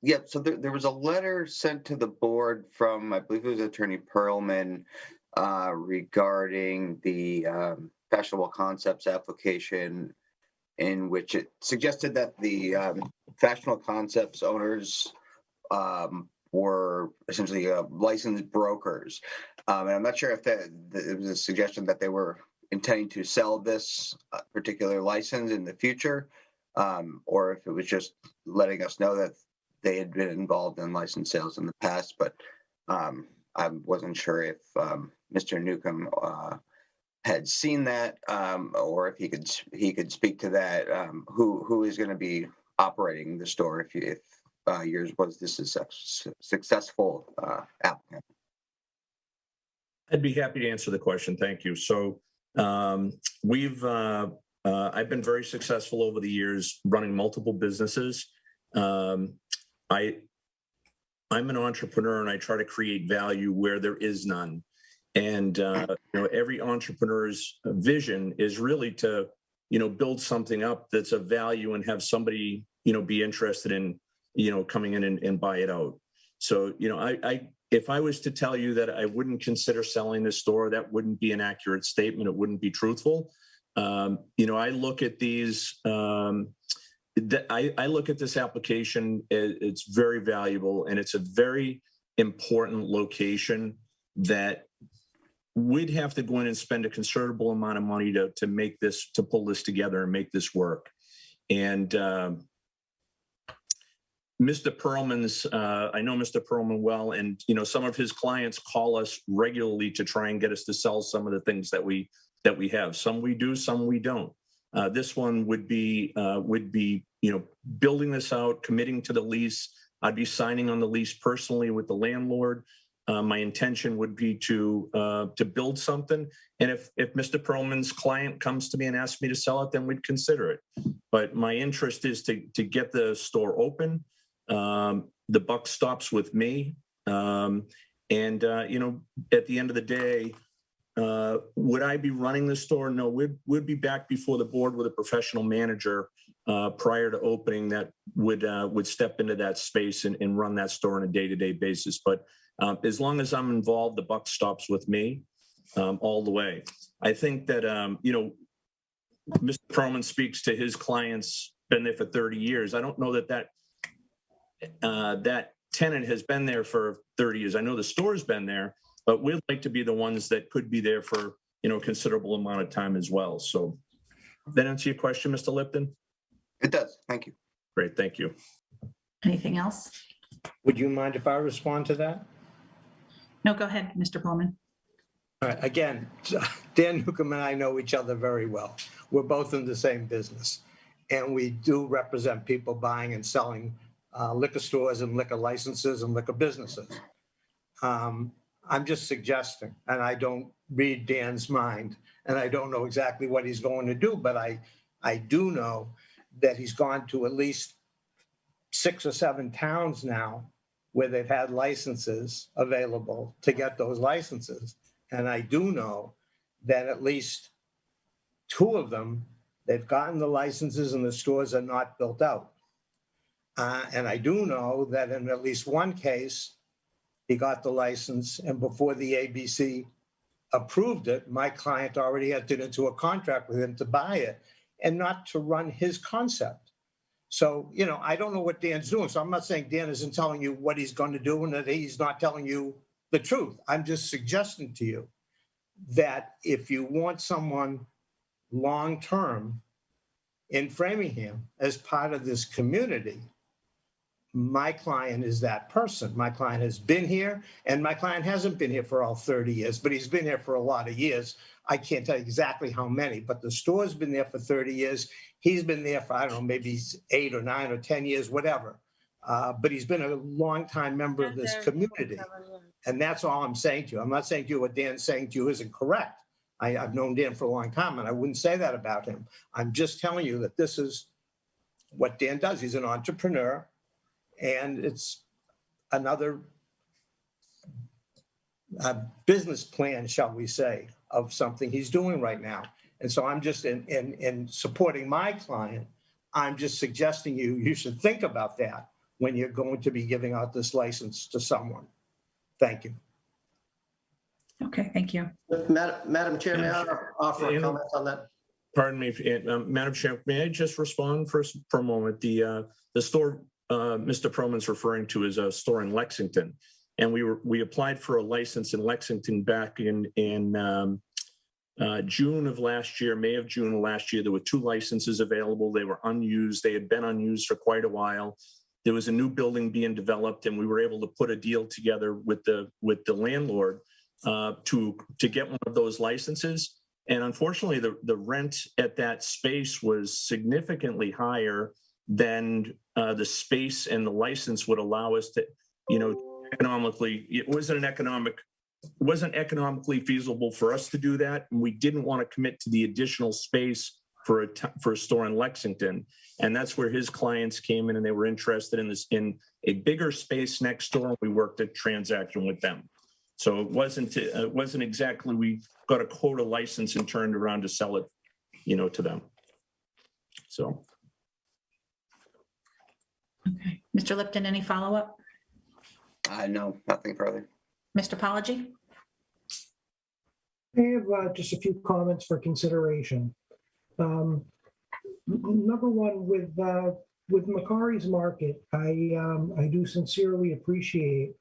Yep. So there was a letter sent to the board from, I believe it was Attorney Perlman, regarding the fashionable concepts application, in which it suggested that the fashionable concepts owners were essentially licensed brokers. And I'm not sure if it was a suggestion that they were intending to sell this particular license in the future, or if it was just letting us know that they had been involved in license sales in the past. But I wasn't sure if Mr. Newcomb had seen that, or if he could speak to that. Who is going to be operating the store if yours was this a successful applicant? I'd be happy to answer the question. Thank you. So I've been very successful over the years running multiple businesses. I'm an entrepreneur and I try to create value where there is none. And every entrepreneur's vision is really to build something up that's of value and have somebody be interested in coming in and buy it out. So if I was to tell you that I wouldn't consider selling this store, that wouldn't be an accurate statement. It wouldn't be truthful. I look at these. I look at this application. It's very valuable, and it's a very important location that we'd have to go in and spend a considerable amount of money to make this, to pull this together and make this work. And Mr. Perlman's, I know Mr. Perlman well, and some of his clients call us regularly to try and get us to sell some of the things that we have. Some we do, some we don't. This one would be building this out, committing to the lease. I'd be signing on the lease personally with the landlord. My intention would be to build something, and if Mr. Perlman's client comes to me and asks me to sell it, then we'd consider it. But my interest is to get the store open. The buck stops with me, and at the end of the day, would I be running the store? No, we'd be back before the board with a professional manager prior to opening that would step into that space and run that store on a day-to-day basis. But as long as I'm involved, the buck stops with me all the way. I think that Mr. Perlman speaks to his clients, been there for 30 years. I don't know that tenant has been there for 30 years. I know the store's been there, but we'd like to be the ones that could be there for a considerable amount of time as well. So that answer your question, Mr. Lipton? It does. Thank you. Great. Thank you. Anything else? Would you mind if I respond to that? No, go ahead, Mr. Perlman. All right. Again, Dan Newcomb and I know each other very well. We're both in the same business, and we do represent people buying and selling liquor stores and liquor licenses and liquor businesses. I'm just suggesting, and I don't read Dan's mind, and I don't know exactly what he's going to do, but I do know that he's gone to at least 6 or 7 towns now where they've had licenses available to get those licenses. And I do know that at least 2 of them, they've gotten the licenses and the stores are not built out. And I do know that in at least one case, he got the license, and before the ABC approved it, my client already entered into a contract with him to buy it and not to run his concept. So, I don't know what Dan's doing. So I'm not saying Dan isn't telling you what he's going to do and that he's not telling you the truth. I'm just suggesting to you that if you want someone long-term in Framingham as part of this community, my client is that person. My client has been here, and my client hasn't been here for all 30 years, but he's been here for a lot of years. I can't tell you exactly how many, but the store's been there for 30 years. He's been there for, I don't know, maybe 8 or 9 or 10 years, whatever. But he's been a longtime member of this community. And that's all I'm saying to you. I'm not saying to you what Dan's saying to you isn't correct. I've known Dan for a long time, and I wouldn't say that about him. I'm just telling you that this is what Dan does. He's an entrepreneur. And it's another business plan, shall we say, of something he's doing right now. And so I'm just in supporting my client. I'm just suggesting you should think about that when you're going to be giving out this license to someone. Thank you. Okay, thank you. Madam Chair, may I offer a comment on that? Pardon me, Madam Chair, may I just respond for a moment? The store Mr. Perlman's referring to is a store in Lexington. And we applied for a license in Lexington back in June of last year, May of June of last year. There were 2 licenses available. They were unused. They had been unused for quite a while. There was a new building being developed, and we were able to put a deal together with the landlord to get one of those licenses. And unfortunately, the rent at that space was significantly higher than the space and the license would allow us to, economically, it wasn't economically feasible for us to do that. And we didn't want to commit to the additional space for a store in Lexington. And that's where his clients came in, and they were interested in a bigger space next door. We worked a transaction with them. So it wasn't exactly, we got a quota license and turned around to sell it, to them. So. Okay. Mr. Lipton, any follow-up? No, nothing further. Mr. Palaji? I have just a few comments for consideration. Number one, with Macari's Market, I do sincerely appreciate